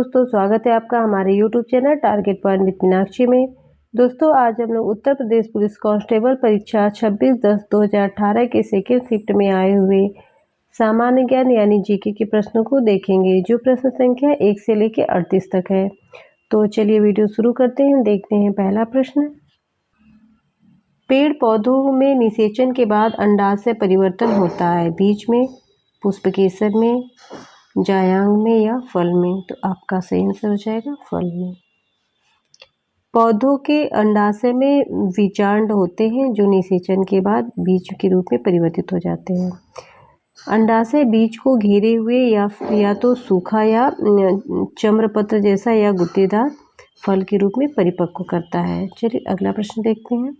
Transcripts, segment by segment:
दोस्तों, स्वागत है आपका हमारे YouTube channel target point with Meenakshi में। दोस्तों, आज हम लोग उत्तर प्रदेश पुलिस कांस्टेबल परीक्षा 26/10/2018 के सेकेंड शिफ्ट में आए हुए सामान्य ज्ञान यानी जीके के प्रश्नों को देखेंगे, जो प्रश्न संख्या 1 से लेकर 38 तक है। तो चलिए वीडियो शुरू करते हैं। देखते हैं पहला प्रश्न। पेड़ पौधों में निषेचन के बाद अंडाशय परिवर्तन होता है, बीज में, पुष्पकेसर में, जायांग में या फल में। तो आपका सही आंसर हो जाएगा फल में। पौधों के अंडाशय में बीजांड होते हैं जो निषेचन के बाद बीज के रूप में परिवर्तित हो जाते हैं। अंडाशय बीज को घेरे हुए या तो सूखा या चम्रपत्र जैसा या गुत्तेदार फल के रूप में परिपक्व करता है। चलिए अगला प्रश्न देखते हैं।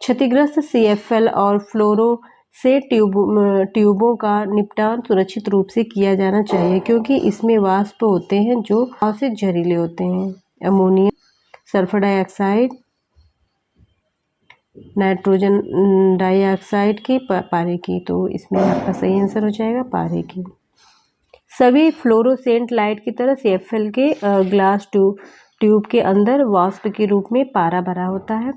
क्षतिग्रस्त CFL और फ्लोरो से ट्यूबों का निपटान सुरक्षित रूप से किया जाना चाहिए, क्योंकि इसमें वाष्प होते हैं जो हवा से जहरीले होते हैं। Ammonia, sulphur dioxide, nitrogen dioxide की, पारे की। तो इसमें आपका सही आंसर हो जाएगा पारे की। सभी फ्लोरोसेंट लाइट की तरह CFL के ग्लास ट्यूब के अंदर वाष्प के रूप में पारा भरा होता है।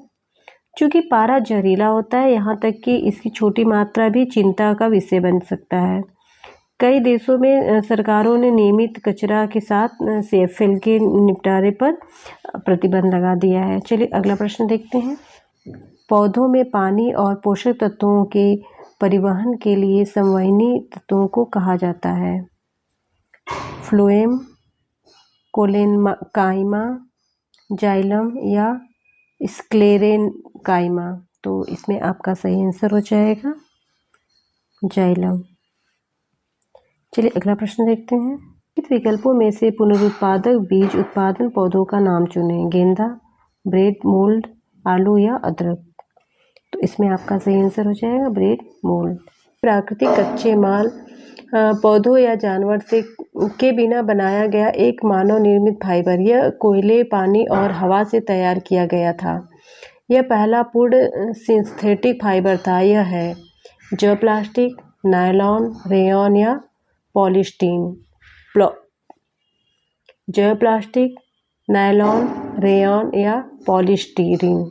चूँकि पारा जहरीला होता है, यहाँ तक कि इसकी छोटी मात्रा भी चिंता का विषय बन सकता है। कई देशों में सरकारों ने नियमित कचरा के साथ CFL के निपटारे पर प्रतिबंध लगा दिया है। चलिए अगला प्रश्न देखते हैं। पौधों में पानी और पोषक तत्वों के परिवहन के लिए संवहनी तत्वों को कहा जाता है। फ्लोएम, कोलेनकाइमा, जाइलम या स्क्लेरेनकाइमा। तो इसमें आपका सही आंसर हो जाएगा जाइलम। चलिए अगला प्रश्न देखते हैं। इस विकल्पों में से पुनरुत्पादक बीज उत्पादन पौधों का नाम चुनें। गेंदा, ब्रेड मोल्ड, आलू या अदरक। तो इसमें आपका सही आंसर हो जाएगा ब्रेड मोल्ड। प्राकृतिक कच्चे माल पौधों या जानवर से के बिना बनाया गया एक मानव निर्मित फाइबर। यह कोयले, पानी और हवा से तैयार किया गया था। यह पहला पूर्ण सिंथेटिक फाइबर था। यह है जैव प्लास्टिक, नायलॉन, रेयॉन या पॉलीस्टीन। जैव प्लास्टिक, नायलॉन, रेयॉन या पॉलीस्टीरीन।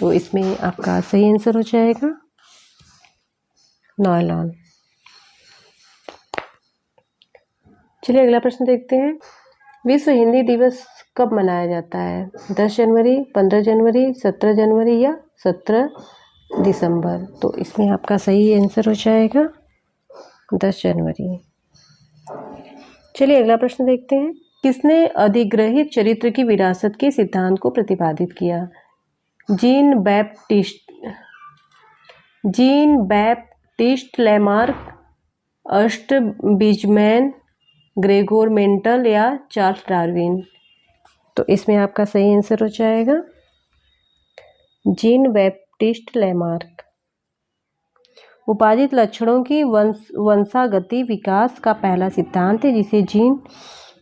तो इसमें आपका सही आंसर हो जाएगा नायलॉन। चलिए अगला प्रश्न देखते हैं। विश्व हिंदी दिवस कब मनाया जाता है? 10 जनवरी, 15 जनवरी, 17 जनवरी या 17 दिसंबर। तो इसमें आपका सही आंसर हो जाएगा 10 जनवरी। चलिए अगला प्रश्न देखते हैं। किसने अधिग्रहित चरित्र की विरासत के सिद्धांत को प्रतिपादित किया? Jean Baptiste Lamarck, Ernst Weismann, Gregor Mendel या चार्ल्स डार्विन। तो इसमें आपका सही आंसर हो जाएगा जीन बैप्टिस्ट लैमार्क। उपार्जित लक्षणों की वंशागति विकास का पहला सिद्धांत है, जिसे जीन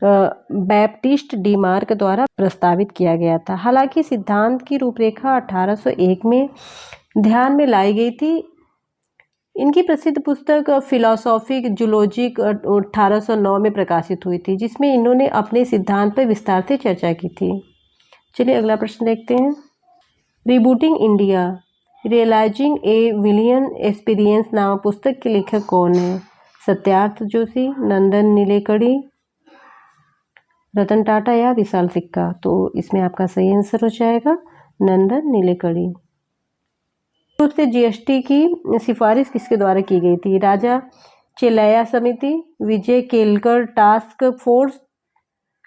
बैप्टिस्ट डीमार्क द्वारा प्रस्तावित किया गया था। हालांकि सिद्धांत की रूपरेखा 1801 में ध्यान में लाई गई थी। इनकी प्रसिद्ध पुस्तक फिलोसॉफिक जूलॉजिक 1809 में प्रकाशित हुई थी, जिसमें इन्होंने अपने सिद्धांत पर विस्तार से चर्चा की थी। चलिए अगला प्रश्न देखते हैं। रिबूटिंग इंडिया, रियलाइजिंग ए विलियन एक्सपीरियंस नामक पुस्तक के लेखक कौन है? सत्यार्थ जोशी, नंदन नीलेकणी, रतन टाटा या विशाल सिक्का। तो इसमें आपका सही आंसर हो जाएगा नंदन नीलेकणी। रूप से GST की सिफारिश किसके द्वारा की गई थी? राजा चेलैया समिति, विजय केलकर टास्क फोर्स,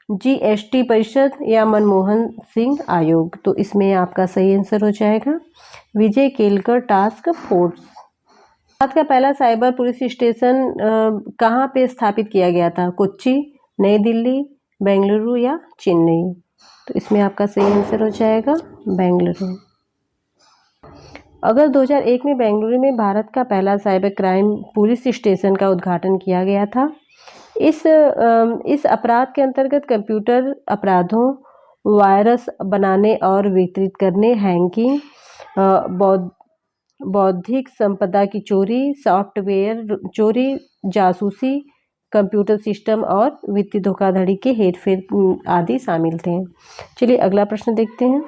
GST परिषद या मनमोहन सिंह आयोग। तो इसमें आपका सही आंसर हो जाएगा विजय केलकर टास्क फोर्स। भारत का पहला साइबर पुलिस स्टेशन कहाँ पे स्थापित किया गया था? कोच्चि, नई दिल्ली, बेंगलुरु या चेन्नई। तो इसमें आपका सही आंसर हो जाएगा बेंगलुरु। अगस्त 2001 में बेंगलुरु में भारत का पहला साइबर क्राइम पुलिस स्टेशन का उद्घाटन किया गया था। इस अपराध के अंतर्गत कंप्यूटर अपराधों, वायरस बनाने और वितरित करने, हैकिंग, बौद्धिक संपदा की चोरी, सॉफ्टवेयर चोरी, जासूसी, कंप्यूटर सिस्टम और वित्तीय धोखाधड़ी के हेरफेर आदि शामिल थे। चलिए अगला प्रश्न देखते हैं।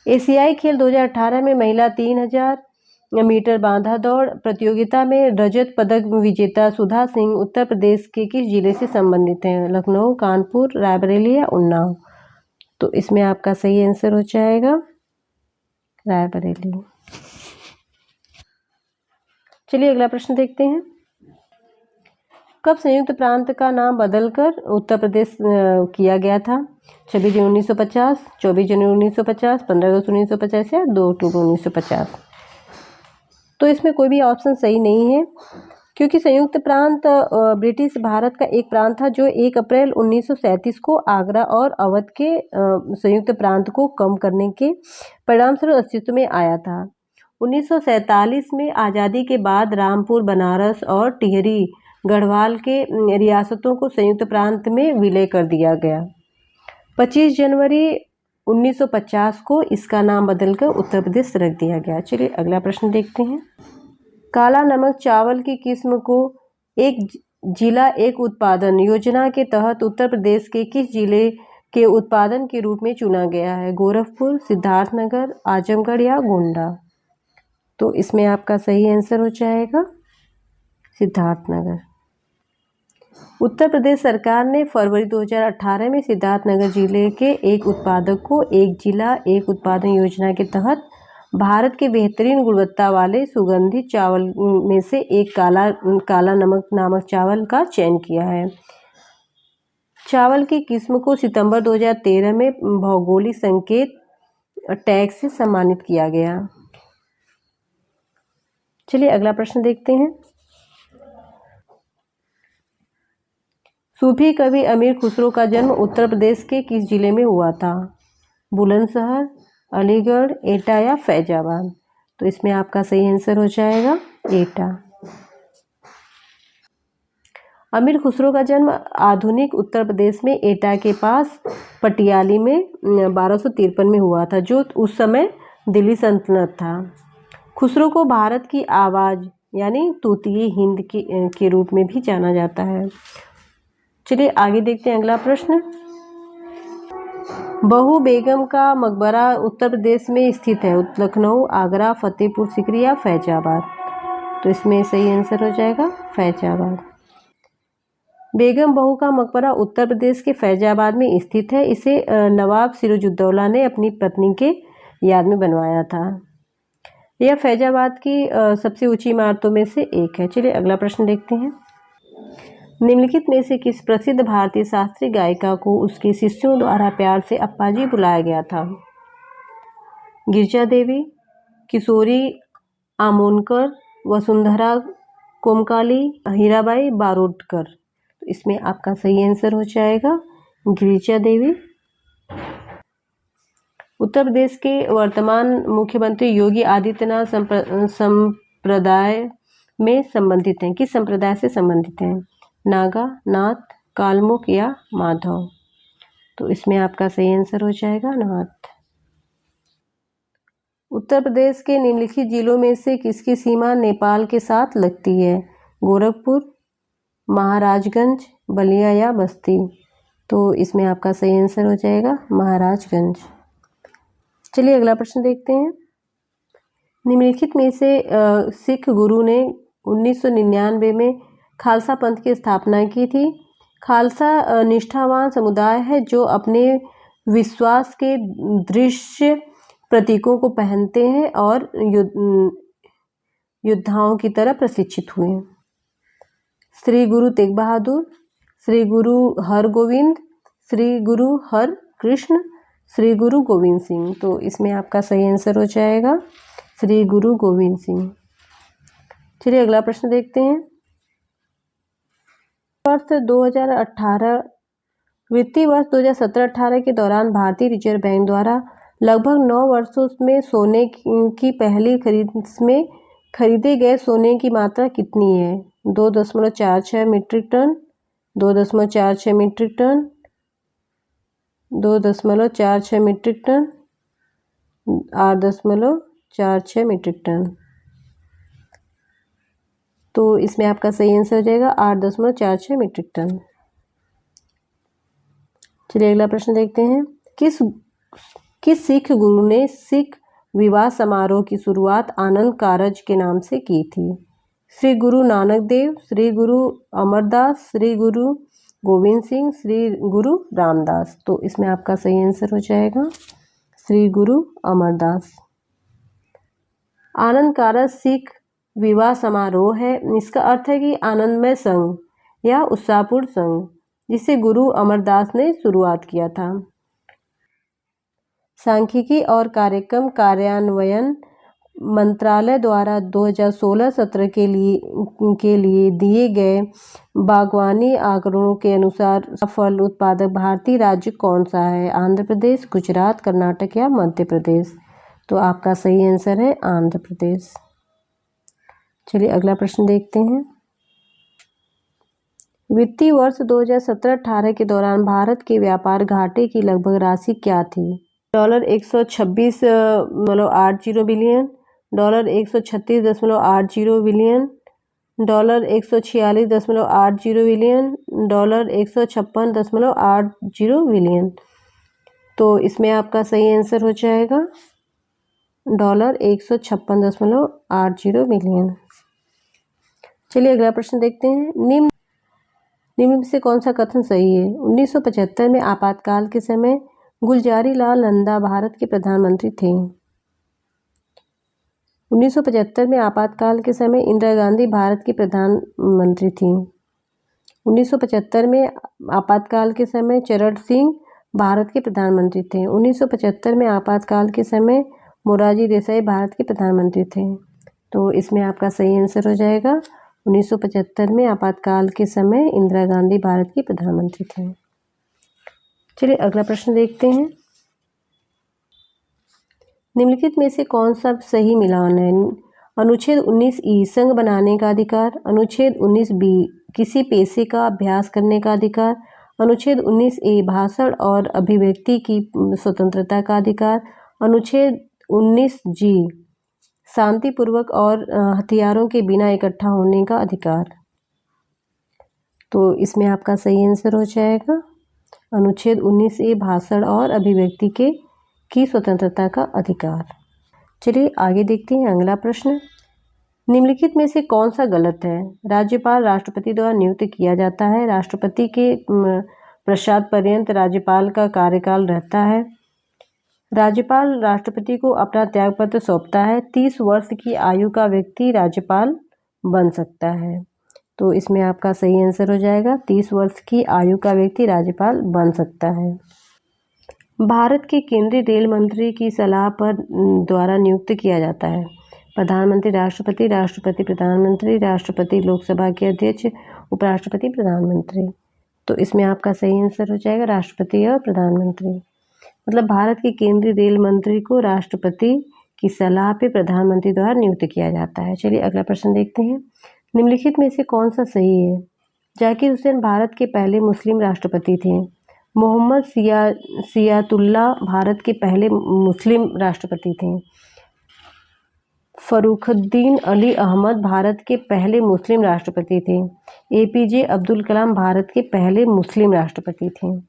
एशियाई खेल 2018 में महिला 3000 मीटर बांधा दौड़ प्रतियोगिता में रजत पदक विजेता सुधा सिंह उत्तर प्रदेश के किस जिले से संबंधित हैं? लखनऊ, कानपुर, रायबरेली या उन्नाव? तो इसमें आपका सही आंसर हो जाएगा रायबरेली। चलिए अगला प्रश्न देखते हैं। कब संयुक्त प्रांत का नाम बदलकर उत्तर प्रदेश किया गया था? 26 जनवरी 1950, 24 जनवरी 1950, 15 अगस्त 1950 या 2 अक्टूबर 1950? तो इसमें कोई भी ऑप्शन सही नहीं है, क्योंकि संयुक्त प्रांत ब्रिटिश भारत का एक प्रांत था जो 1 अप्रैल 1937 को आगरा और अवध के संयुक्त प्रांत को कम करने के परिणामस्वरूप अस्तित्व में आया था। 1947 में आज़ादी के बाद रामपुर, बनारस और टिहरी गढ़वाल के रियासतों को संयुक्त प्रांत में विलय कर दिया गया। 25 जनवरी 1950 को इसका नाम बदलकर उत्तर प्रदेश रख दिया गया। चलिए अगला प्रश्न देखते हैं। काला नमक चावल की किस्म को एक जिला एक उत्पादन योजना के तहत उत्तर प्रदेश के किस जिले के उत्पादन के रूप में चुना गया है? गोरखपुर, सिद्धार्थनगर, आजमगढ़ या गोंडा? तो इसमें आपका सही आंसर हो जाएगा सिद्धार्थनगर। उत्तर प्रदेश सरकार ने फरवरी 2018 में सिद्धार्थनगर जिले के एक उत्पादक को एक जिला एक उत्पादन योजना के तहत भारत के बेहतरीन गुणवत्ता वाले सुगंधित चावल में से एक काला नमक नामक चावल का चयन किया है। चावल की किस्म को सितंबर 2013 में भौगोलिक संकेत टैग से सम्मानित किया गया। चलिए अगला प्रश्न देखते हैं। सूफी कवि अमीर खुसरो का जन्म उत्तर प्रदेश के किस जिले में हुआ था? बुलंदशहर, अलीगढ़, एटा या फैजाबाद? तो इसमें आपका सही आंसर हो जाएगा एटा। अमीर खुसरो का जन्म आधुनिक उत्तर प्रदेश में एटा के पास पटियाली में 1253 में हुआ था, जो उस समय दिल्ली सल्तनत था। खुसरो को भारत की आवाज़ यानी तूतिए हिंद के रूप में भी जाना जाता है। चलिए आगे देखते हैं अगला प्रश्न। बहू बेगम का मकबरा उत्तर प्रदेश में स्थित है? लखनऊ, आगरा, फतेहपुर सीकरी या फैजाबाद? तो इसमें सही आंसर हो जाएगा फैजाबाद। बेगम बहू का मकबरा उत्तर प्रदेश के फैजाबाद में स्थित है। इसे नवाब सिराजुद्दौला ने अपनी पत्नी के याद में बनवाया था। यह फैजाबाद की सबसे ऊंची इमारतों में से एक है। चलिए अगला प्रश्न देखते हैं। निम्नलिखित में से किस प्रसिद्ध भारतीय शास्त्रीय गायिका को उसके शिष्यों द्वारा प्यार से अप्पाजी बुलाया गया था? गिरिजा देवी, किशोरी आमोणकर, वसुंधरा कोमकाली, हीराबाई बारोटकर? तो इसमें आपका सही आंसर हो जाएगा गिरिजा देवी। उत्तर प्रदेश के वर्तमान मुख्यमंत्री योगी आदित्यनाथ संप्रदाय में संबंधित हैं? किस संप्रदाय से संबंधित हैं? नागा, नाथ, कालमुख या माधव? तो इसमें आपका सही आंसर हो जाएगा नाथ। उत्तर प्रदेश के निम्नलिखित जिलों में से किसकी सीमा नेपाल के साथ लगती है? गोरखपुर, महाराजगंज, बलिया या बस्ती? तो इसमें आपका सही आंसर हो जाएगा महाराजगंज। चलिए अगला प्रश्न देखते हैं। निम्नलिखित में से सिख गुरु ने 1999 में खालसा पंथ की स्थापना की थी? खालसा निष्ठावान समुदाय है जो अपने विश्वास के दृश्य प्रतीकों को पहनते हैं और योद्धाओं की तरह प्रशिक्षित हुए। श्री गुरु तेग बहादुर, श्री गुरु हरगोविंद, श्री गुरु हर कृष्ण, श्री गुरु गोविंद सिंह? तो इसमें आपका सही आंसर हो जाएगा श्री गुरु गोविंद सिंह। चलिए अगला प्रश्न देखते हैं। वर्ष 2018 वित्तीय वर्ष 2017-18 के दौरान भारतीय रिजर्व बैंक द्वारा लगभग 9 वर्षों में सोने की पहली खरीद में खरीदे गए सोने की मात्रा कितनी है? 2.46 metric ton, 2.46 metric ton, 2.46 metric ton, 8.46 metric ton? तो इसमें आपका सही आंसर हो जाएगा 8.46 मीट्रिक टन। चलिए अगला प्रश्न देखते हैं। किस सिख गुरु ने सिख विवाह समारोह की शुरुआत आनंद कारज के नाम से की थी? श्री गुरु नानक देव, श्री गुरु अमरदास, श्री गुरु गोविंद सिंह, श्री गुरु रामदास। तो इसमें आपका सही आंसर हो जाएगा श्री गुरु अमरदास। आनंद कारज सिख विवाह समारोह है। इसका अर्थ है कि आनंदमय संघ या उत्साहपूर्ण संघ, जिसे गुरु अमरदास ने शुरुआत किया था। सांख्यिकी और कार्यक्रम कार्यान्वयन मंत्रालय द्वारा 2016-17 के लिए दिए गए बागवानी आंकड़ों के अनुसार फल उत्पादक भारतीय राज्य कौन सा है? आंध्र प्रदेश, गुजरात, कर्नाटक या मध्य प्रदेश। तो आपका सही आंसर है आंध्र प्रदेश। चलिए अगला प्रश्न देखते हैं। वित्तीय वर्ष 2017-18 के दौरान भारत के व्यापार घाटे की लगभग राशि क्या थी? $126.80 बिलियन, $136.80 बिलियन, $146.80 बिलियन, $156.80 बिलियन। तो इसमें आपका सही आंसर हो जाएगा $156.80 बिलियन। चलिए अगला प्रश्न देखते हैं। निम्न में से कौन सा कथन सही है? 1975 में आपातकाल के समय गुलजारी लाल नंदा भारत के प्रधानमंत्री थे। 1975 में आपातकाल के समय इंदिरा गांधी भारत की प्रधानमंत्री थी। 1975 में आपातकाल के समय चरण सिंह भारत के प्रधानमंत्री थे। 1975 में आपातकाल के समय मोरारजी देसाई भारत के प्रधानमंत्री थे। तो इसमें आपका सही आंसर हो जाएगा 1975 में आपातकाल के समय इंदिरा गांधी भारत की प्रधानमंत्री थे। चलिए अगला प्रश्न देखते हैं। निम्नलिखित में से कौन सा सही मिलान है? अनुच्छेद 19E संघ बनाने का अधिकार, अनुच्छेद 19B किसी पेशे का अभ्यास करने का अधिकार, अनुच्छेद 19A भाषण और अभिव्यक्ति की स्वतंत्रता का अधिकार, अनुच्छेद 19G शांतिपूर्वक और हथियारों के बिना इकट्ठा होने का अधिकार। तो इसमें आपका सही आंसर हो जाएगा अनुच्छेद 19A भाषण और अभिव्यक्ति की स्वतंत्रता का अधिकार। चलिए आगे देखते हैं अगला प्रश्न। निम्नलिखित में से कौन सा गलत है? राज्यपाल राष्ट्रपति द्वारा नियुक्त किया जाता है। राष्ट्रपति के पश्चात पर्यंत राज्यपाल का कार्यकाल रहता है। राज्यपाल राष्ट्रपति को अपना त्यागपत्र सौंपता है। 30 वर्ष की आयु का व्यक्ति राज्यपाल बन सकता है। तो इसमें आपका सही आंसर हो जाएगा 30 वर्ष की आयु का व्यक्ति राज्यपाल बन सकता है। भारत के केंद्रीय रेल मंत्री की सलाह पर द्वारा नियुक्त किया जाता है। प्रधानमंत्री, राष्ट्रपति, राष्ट्रपति प्रधानमंत्री, राष्ट्रपति लोकसभा के अध्यक्ष, उपराष्ट्रपति, प्रधानमंत्री। तो इसमें आपका सही आंसर हो जाएगा राष्ट्रपति और प्रधानमंत्री। मतलब भारत के केंद्रीय रेल मंत्री को राष्ट्रपति की सलाह पे प्रधानमंत्री द्वारा नियुक्त किया जाता है। चलिए अगला प्रश्न देखते हैं। निम्नलिखित में से कौन सा सही है? जाकिर हुसैन भारत के पहले मुस्लिम राष्ट्रपति थे। मोहम्मद सियातुल्लाह भारत के पहले मुस्लिम राष्ट्रपति थे। फरुखुद्दीन अली अहमद भारत के पहले मुस्लिम राष्ट्रपति थे। APJ अब्दुल कलाम भारत के पहले मुस्लिम राष्ट्रपति थे।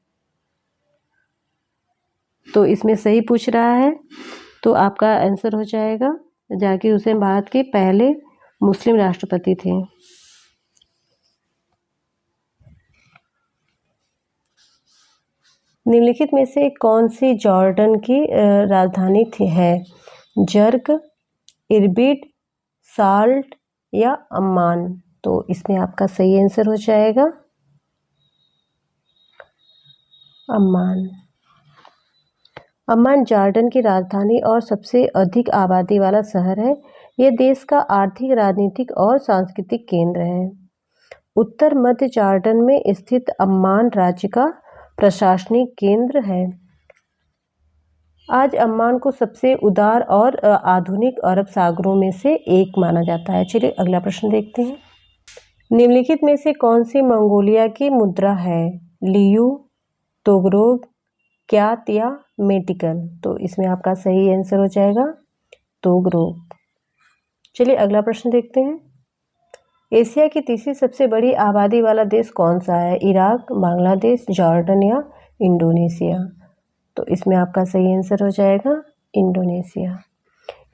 तो इसमें सही पूछ रहा है, तो आपका आंसर हो जाएगा जाकिर हुसैन भारत के पहले मुस्लिम राष्ट्रपति थे। निम्नलिखित में से कौन सी जॉर्डन की राजधानी है? जर्क, इरबिड, साल्ट या अम्मान। तो इसमें आपका सही आंसर हो जाएगा अम्मान। अम्मान जॉर्डन की राजधानी और सबसे अधिक आबादी वाला शहर है। यह देश का आर्थिक, राजनीतिक और सांस्कृतिक केंद्र है। उत्तर मध्य जॉर्डन में स्थित अम्मान राज्य का प्रशासनिक केंद्र है। आज अम्मान को सबसे उदार और आधुनिक अरब सागरों में से एक माना जाता है। चलिए अगला प्रश्न देखते हैं। निम्नलिखित में से कौन सी मंगोलिया की मुद्रा है? लियू, तोगरोग, क्यात या मेटिकल। तो इसमें आपका सही आंसर हो जाएगा तोगरोग। चलिए अगला प्रश्न देखते हैं। एशिया की तीसरी सबसे बड़ी आबादी वाला देश कौन सा है? इराक, बांग्लादेश, जॉर्डन या इंडोनेशिया? तो इसमें आपका सही आंसर हो जाएगा इंडोनेशिया।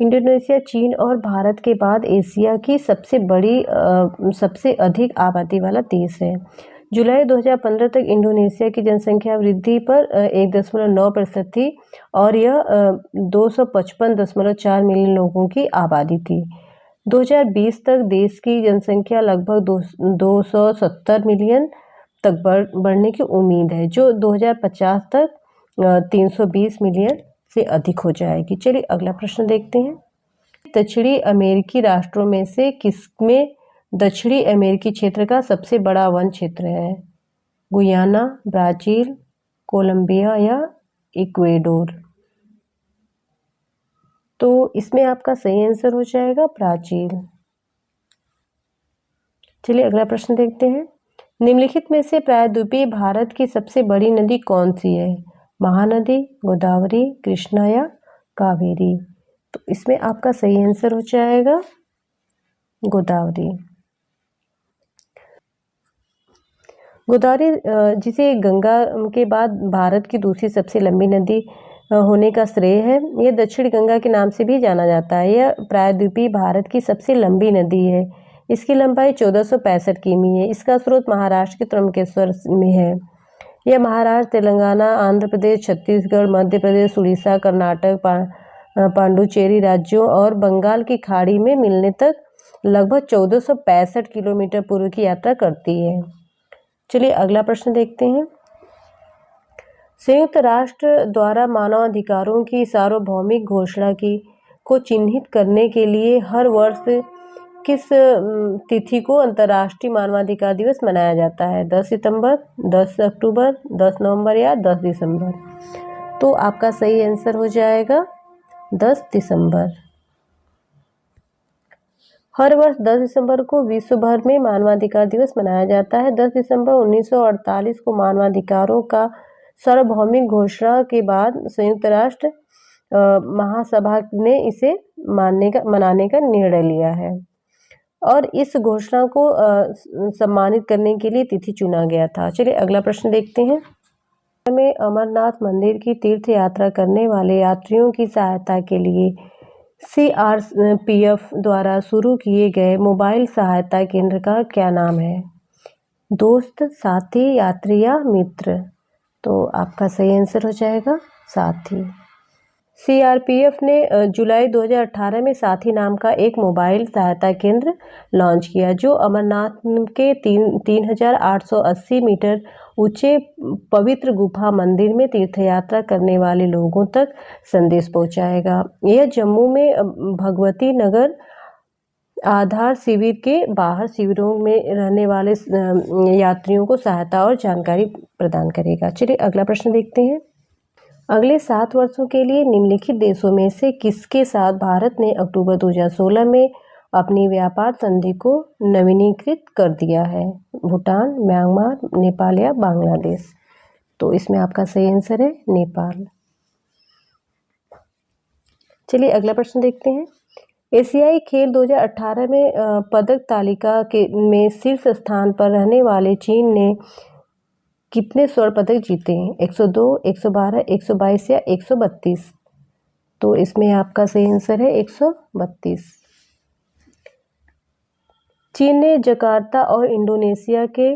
इंडोनेशिया चीन और भारत के बाद एशिया की सबसे अधिक आबादी वाला देश है। जुलाई 2015 तक इंडोनेशिया की जनसंख्या वृद्धि पर 1.9% थी और यह 255.4 मिलियन लोगों की आबादी थी। 2020 तक देश की जनसंख्या लगभग 270 मिलियन तक बढ़ने की उम्मीद है, जो 2050 तक 320 मिलियन से अधिक हो जाएगी। चलिए अगला प्रश्न देखते हैं। दक्षिणी अमेरिकी राष्ट्रों में से किसमें दक्षिणी अमेरिकी क्षेत्र का सबसे बड़ा वन क्षेत्र है? गुयाना, ब्राजील, कोलंबिया या इक्वेडोर? तो इसमें आपका सही आंसर हो जाएगा ब्राजील। चलिए अगला प्रश्न देखते हैं। निम्नलिखित में से प्रायद्वीपीय भारत की सबसे बड़ी नदी कौन सी है? महानदी, गोदावरी, कृष्णा या कावेरी? तो इसमें आपका सही आंसर हो जाएगा गोदावरी। गोदावरी जिसे गंगा के बाद भारत की दूसरी सबसे लंबी नदी होने का श्रेय है। यह दक्षिण गंगा के नाम से भी जाना जाता है। यह प्रायद्वीपीय भारत की सबसे लंबी नदी है। इसकी लंबाई 1465 किमी है। इसका स्रोत महाराष्ट्र के त्र्यंबकेश्वर में है। यह महाराष्ट्र, तेलंगाना, आंध्र प्रदेश, छत्तीसगढ़, मध्य प्रदेश, उड़ीसा, कर्नाटक, पांडुचेरी राज्यों और बंगाल की खाड़ी में मिलने तक लगभग 1465 किलोमीटर पूर्व की यात्रा करती है। चलिए अगला प्रश्न देखते हैं। संयुक्त राष्ट्र द्वारा मानवाधिकारों की सार्वभौमिक घोषणा को चिन्हित करने के लिए हर वर्ष किस तिथि को अंतर्राष्ट्रीय मानवाधिकार दिवस मनाया जाता है? 10 सितंबर, 10 अक्टूबर, 10 नवंबर या 10 दिसंबर? तो आपका सही आंसर हो जाएगा 10 दिसंबर। हर वर्ष 10 दिसंबर को विश्व भर में मानवाधिकार दिवस मनाया जाता है। 10 दिसंबर 1948 को मानवाधिकारों का सार्वभौमिक घोषणा के बाद संयुक्त राष्ट्र महासभा ने इसे मनाने का निर्णय लिया है और इस घोषणा को सम्मानित करने के लिए तिथि चुना गया था। चलिए अगला प्रश्न देखते हैं। में अमरनाथ मंदिर की तीर्थ यात्रा करने वाले यात्रियों की सहायता के लिए CRPF द्वारा शुरू किए गए मोबाइल सहायता केंद्र का क्या नाम है? दोस्त, साथी, यात्री या मित्र? तो आपका सही आंसर हो जाएगा साथी। CRPF ने जुलाई 2018 में साथी नाम का एक मोबाइल सहायता केंद्र लॉन्च किया, जो अमरनाथ के 3,880 मीटर ऊंचे पवित्र गुफा मंदिर में तीर्थयात्रा करने वाले लोगों तक संदेश पहुंचाएगा। यह जम्मू में भगवती नगर आधार शिविर के बाहर शिविरों में रहने वाले यात्रियों को सहायता और जानकारी प्रदान करेगा। चलिए अगला प्रश्न देखते हैं। अगले 7 वर्षों के लिए निम्नलिखित देशों में से किसके साथ भारत ने अक्टूबर 2016 में अपनी व्यापार संधि को नवीनीकृत कर दिया है? भूटान, म्यांमार, नेपाल या बांग्लादेश? तो इसमें आपका सही आंसर है नेपाल। चलिए अगला प्रश्न देखते हैं। एशियाई खेल 2018 में पदक तालिका में शीर्ष स्थान पर रहने वाले चीन ने कितने स्वर्ण पदक जीते हैं? 102, 112, 122 या 132? तो इसमें आपका सही आंसर है 132। चीन ने जकार्ता और इंडोनेशिया के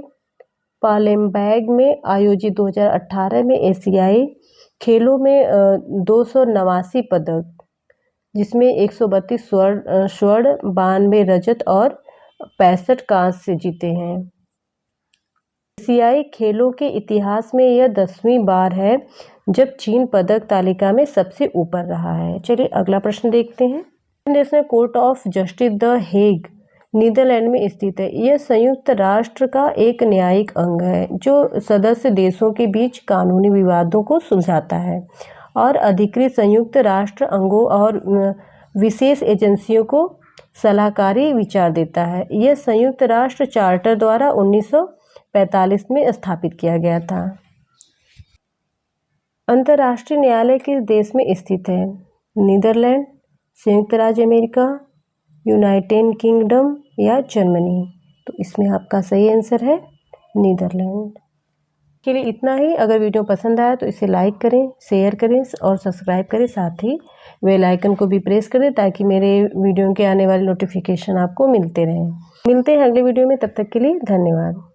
पालेमबैंग में आयोजित 2018 में एशियाई खेलों में 289 पदक, जिसमें 132 स्वर्ण, 92 रजत और 65 कांस्य जीते हैं। एशियाई खेलों के इतिहास में यह 10वीं बार है जब चीन पदक तालिका में सबसे ऊपर रहा है। चलिए अगला प्रश्न देखते हैं। International Court of Justice the Hague Netherland में स्थित है। यह संयुक्त राष्ट्र का एक न्यायिक अंग है जो सदस्य देशों के बीच कानूनी विवादों को सुलझाता है और अधिकृत संयुक्त राष्ट्र अंगों और विशेष एजेंसियों को सलाहकारी विचार देता है। यह संयुक्त राष्ट्र चार्टर द्वारा 1945 में स्थापित किया गया था। अंतर्राष्ट्रीय न्यायालय किस देश में स्थित है? नीदरलैंड, संयुक्त राज्य अमेरिका, यूनाइटेड किंगडम या जर्मनी? तो इसमें आपका सही आंसर है नीदरलैंड। के लिए इतना ही। अगर वीडियो पसंद आया तो इसे लाइक करें, शेयर करें और सब्सक्राइब करें। साथ ही बेल आइकन को भी प्रेस करें ताकि मेरे वीडियो के आने वाले नोटिफिकेशन आपको मिलते रहें। मिलते हैं अगले वीडियो में, तब तक के लिए धन्यवाद।